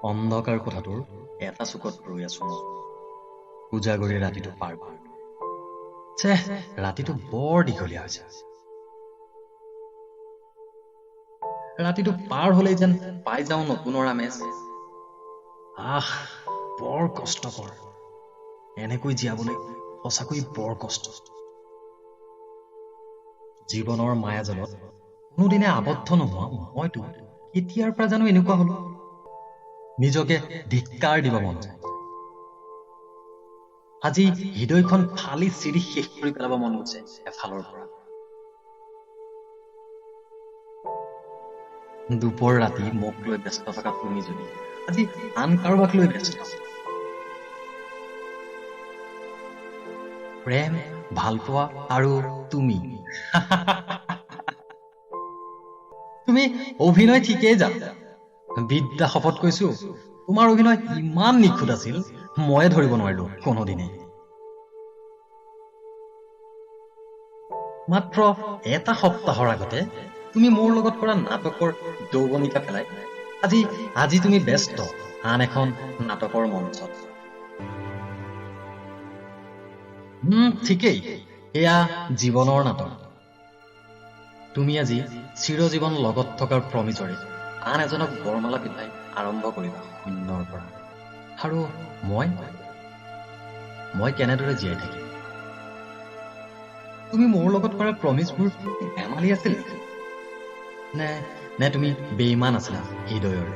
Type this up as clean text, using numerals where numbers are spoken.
অন্ধকাৰ কোঠাটোৰ এটা চুকত ৰৈ আছো মই উজাগৰি ৰাতিটো পাৰ পাৰ ৰাতিটো বৰ দীঘলীয়া হৈছে ৰাতিটো পাৰ হলেই যেন পাই যাওঁ নতুনৰ আমেজ বৰ কষ্টকৰ এনেকৈ জীয়াবলৈ সঁচাকৈ বৰ কষ্ট জীৱনৰ মায়াজালত কোনোদিনে আবদ্ধ নোহোৱা মইতো কেতিয়াৰ পৰা জানো এনেকুৱা হলো নিজকে ধিক্কাৰ দিব মন যায় আজি হৃদয়খন ফালি চিৰি শেষ কৰি পেলাব মন গৈছে এফালৰ পৰা দুপৰ ৰাতি মোক লৈ ব্যস্ত থকা তুমি যদি আজি আন কাৰোবাক লৈ ব্যস্ত প্ৰেম ভালপোৱা আৰু তুমি তুমি অভিনয় ঠিকেই যা বিদ্যা শপত কৈছো তোমাৰ অভিনয় ইমান নিখুঁত আছিল ময়ে ধৰিব নোৱাৰিলো কোনোদিনে মাত্ৰ এটা সপ্তাহৰ আগতে তুমি মোৰ লগত কৰা নাটকৰ যৌৱনিকা পেলাই আজি তুমি ব্যস্ত আন এখন নাটকৰ মঞ্চত ঠিকেই এয়া জীৱনৰ নাটক তুমি আজি চিৰজীৱন লগত থকাৰ প্ৰমিজৰে আন এজনক বৰমালা পিন্ধাই আৰম্ভ কৰিবা শূন্যৰ পৰা আৰু মই কেনেদৰে জীয়াই থাকিম তুমি মোৰ লগত কৰা প্ৰমিজবোৰ ধেমালি আছিল নে তুমি বেইমান আছিলা হৃদয়ৰ